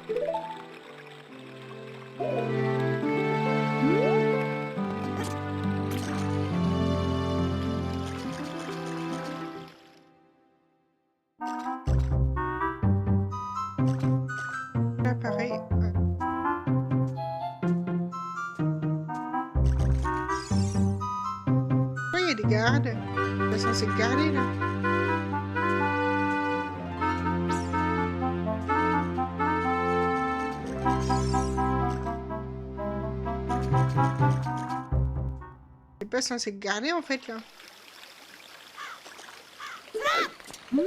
Là, pareil. Pourquoi il y a des gardes? Ils sont censés garder là. C'est pas censé garder en fait là. Non.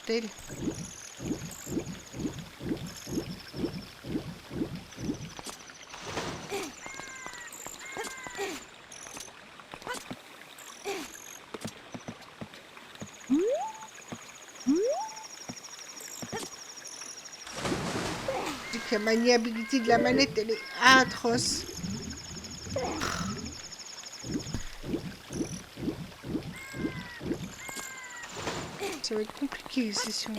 mortel. La maniabilité de la manette, elle est atroce. Ça va être compliqué, c'est sûr.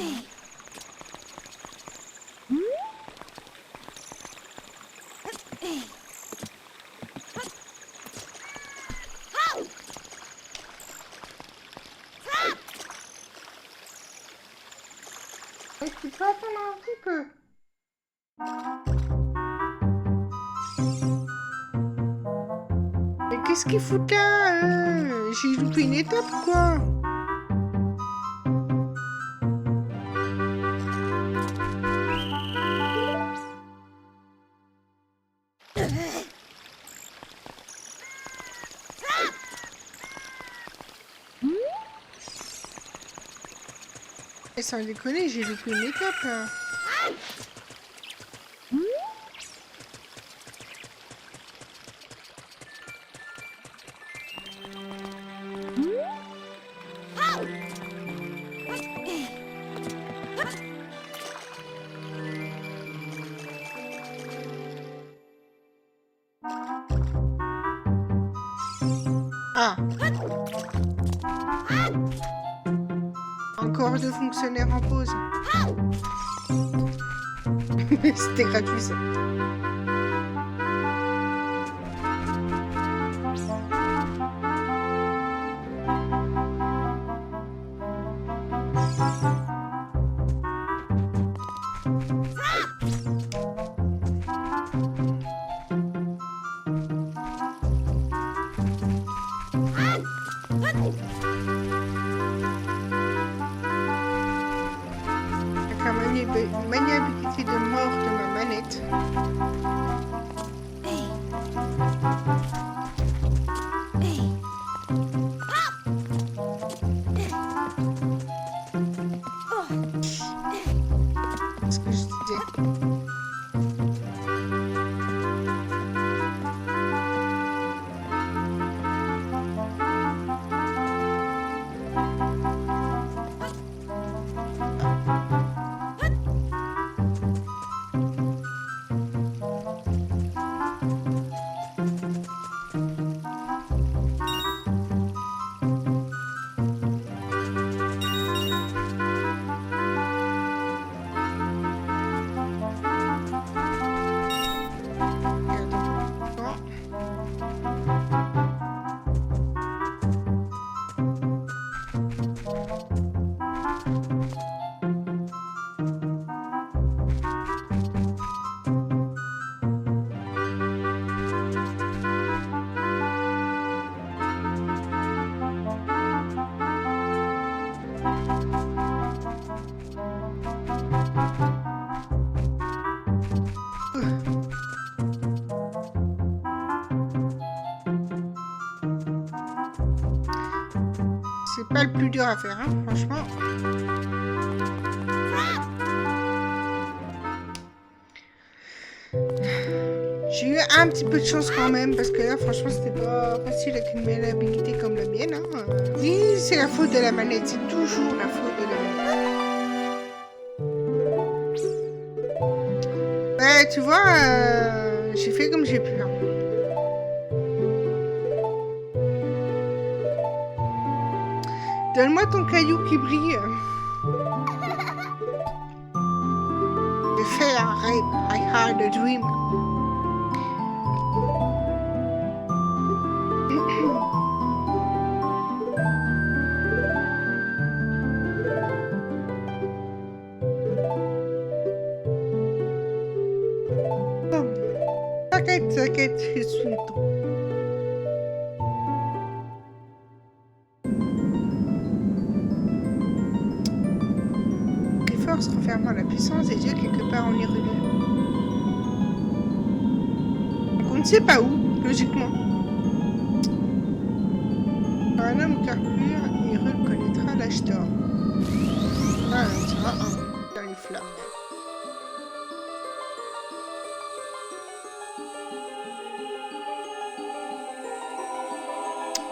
Est-ce que tu peux attendre un petit peu? Mais qu'est-ce qu'il fout là? J'ai loupé une étape, quoi. Et sans déconner, j'ai loupé une étape, là. Ah. Encore deux fonctionnaires en pause. C'était gratuit, ça. Maniabilité de mort de ma manette. Ce que je disais. C'est pas le plus dur à faire, hein, franchement. J'ai eu un petit peu de chance quand même, parce que là, franchement, c'était pas facile avec une maniabilité comme la mienne. Hein. Oui, c'est la faute de la manette, c'est toujours la faute de la manette. Ouais, tu vois, j'ai fait comme j'ai pu. Hein. Donne-moi ton caillou qui brille. J'ai fait un rêve. I had a dream. T'inquiète, je suis le temps. Les forces renfermant la puissance des dieux quelque part en Hyrule. Donc on ne sait pas où, logiquement. Par un homme carpure, Hyrule connaîtra l'âge d'or. Ah, on dira un dans les flammes.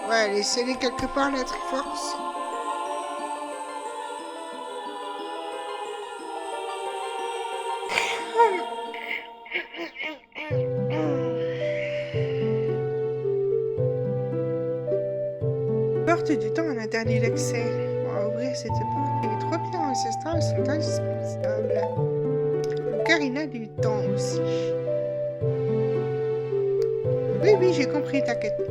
Ouais, laissez-les quelque part, la Triforce. Porte du temps, on interdit l'accès. On va ouvrir cette porte. Les trois pierres ancestrales sont indispensables. L'ocarina du temps aussi. Oui, j'ai compris, t'inquiète.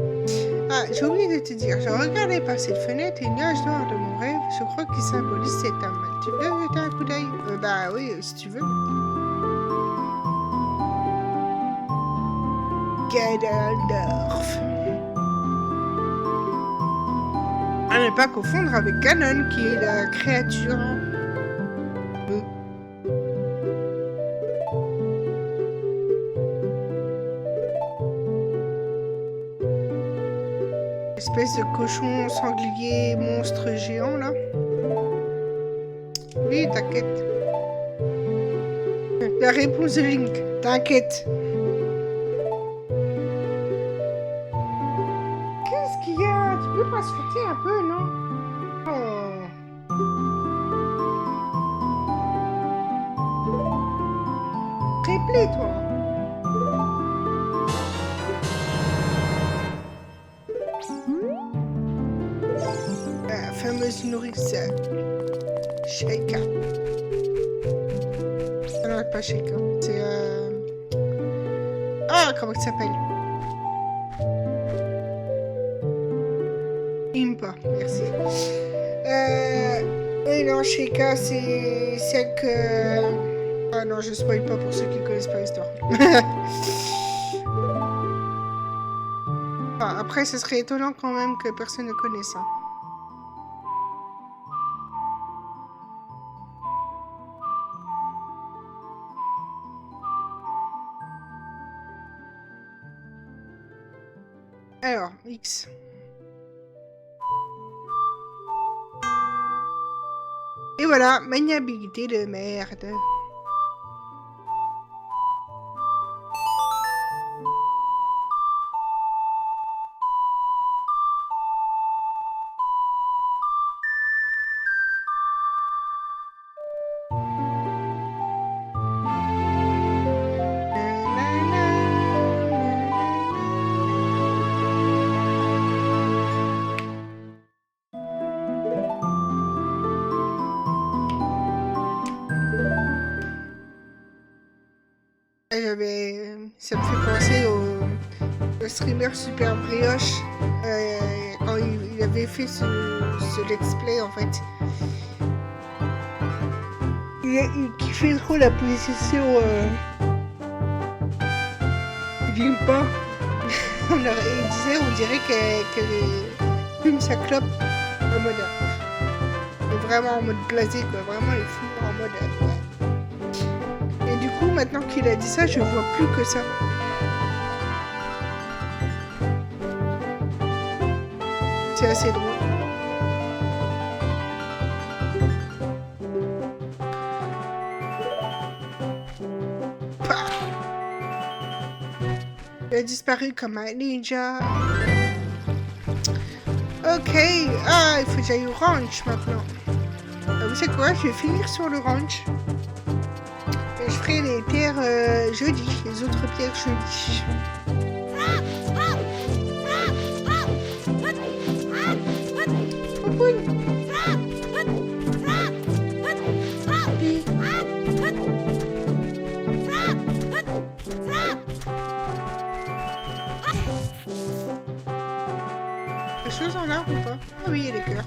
Ah, j'ai oublié de te dire, je regardais par cette fenêtre et le nuage noir de mon rêve, je crois qu'il symbolise cet homme. Tu veux jeter un coup d'œil? Bah oui, si tu veux. Ganondorf. À ne pas confondre avec Ganon, qui est la créature. Espèce de cochon sanglier monstre géant là. Oui, t'inquiète. La réponse de Link, t'inquiète. Qu'est-ce qu'il y a? Tu peux pas sauter un peu, non? Oh. Replay, toi. La fameuse nourrice Sheikah. Ah non, pas Sheikah. C'est Ah, comment ça s'appelle? Impa, merci. Et non, Sheikah, c'est celle que... Ah non, je spoil pas pour ceux qui connaissent pas l'histoire. Enfin, après, ce serait étonnant quand même que personne ne connaisse ça. Alors, X. Et voilà, maniabilité de merde. Ça me fait penser au streamer Super Brioche quand il avait fait ce let's play en fait. Il kiffait trop la position Limpa. Il disait, on dirait qu'elle fume sa clope en mode vraiment en mode blasé quoi, vraiment les fous en mode ouais. Et du coup, maintenant qu'il a dit ça, je vois plus que ça. C'est assez drôle. Pah, il a disparu comme un ninja. Ok, ah, il faut que j'aille au ranch maintenant. Vous savez quoi, je vais finir sur le ranch. Je ferai les pierres jeudi, les autres pierres jeudi. Quelque chose en arbre ou pas? Ah oui, il y a les cœurs.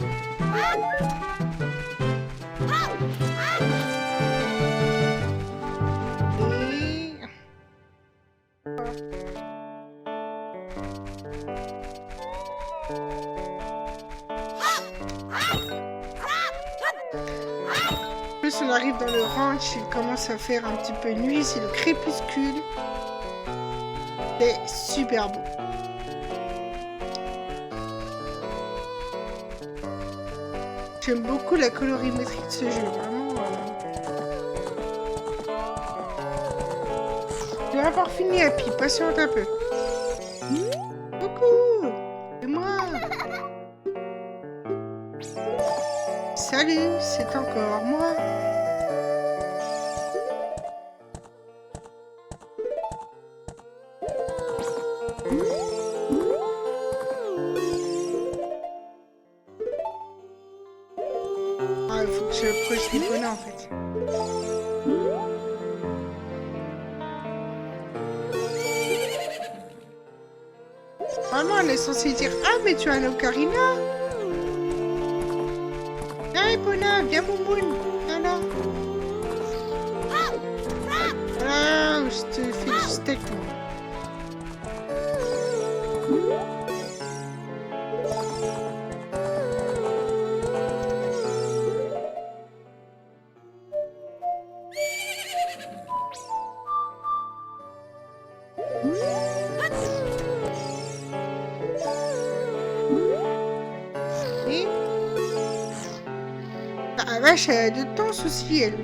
Plus on arrive dans le ranch, il commence à faire un petit peu nuit, c'est le crépuscule. C'est super beau. J'aime beaucoup la colorimétrie de ce jeu, vraiment. Je vais avoir fini Happy, patiente un peu. Coucou! C'est moi! Salut, c'est encore moi. Ah, il faut que je approche du bonheur en fait. Vraiment, on est censé dire ah, mais tu as un ocarina? Viens, Epona, viens, Moumoun. Viens là. Ah, je te fais du steak, moi. Et... Ah, vache, elle a de temps aussi, elle.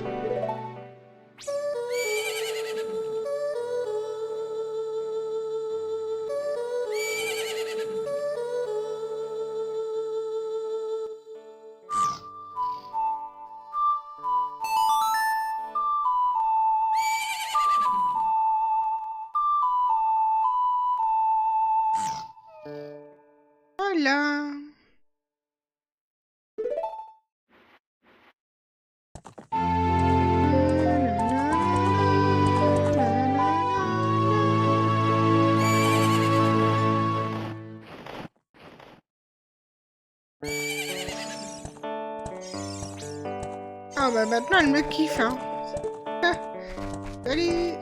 Voilà. Ah bah maintenant elle me kiffe, hein. Salut.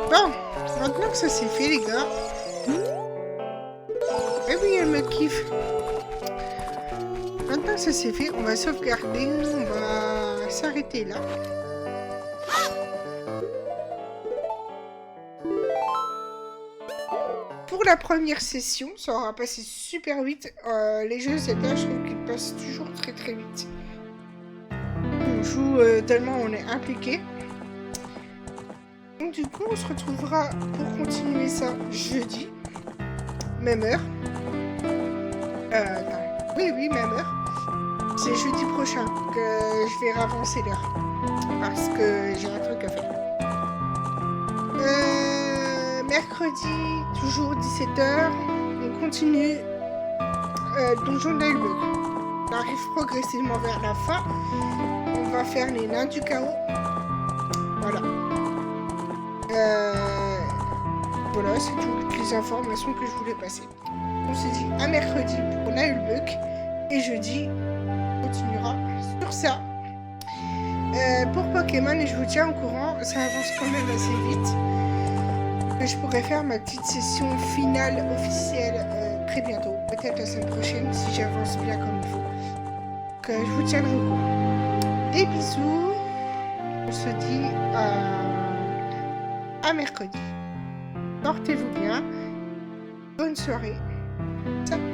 Bon, maintenant que ça c'est fait les gars. Eh oui, elle me kiffe. Maintenant que ça c'est fait, on va sauvegarder, on va s'arrêter là. Pour la première session, ça aura passé super vite. Les jeux Zelda, je trouve qu'ils passent toujours très très vite. On joue tellement on est impliqué. Donc du coup, on se retrouvera pour continuer ça jeudi. Même heure. Non. Oui, même heure. C'est jeudi prochain que je vais avancer l'heure. Parce que j'ai un truc à faire. Mercredi, toujours 17h. On continue Donjon d'Albuck. On arrive progressivement vers la fin. On va faire les nains du chaos. Voilà. Voilà, c'est toutes les informations que je voulais passer. On s'est dit à mercredi pour Naulbuck et jeudi on continuera sur ça. Pour Pokémon, et je vous tiens au courant, ça avance quand même assez vite. Je pourrais faire ma petite session finale officielle très bientôt, peut-être la semaine prochaine si j'avance bien comme il faut. Donc je vous tiendrai au courant. Des bisous. On se dit à mercredi. Portez-vous bien. Bonne soirée. Ciao.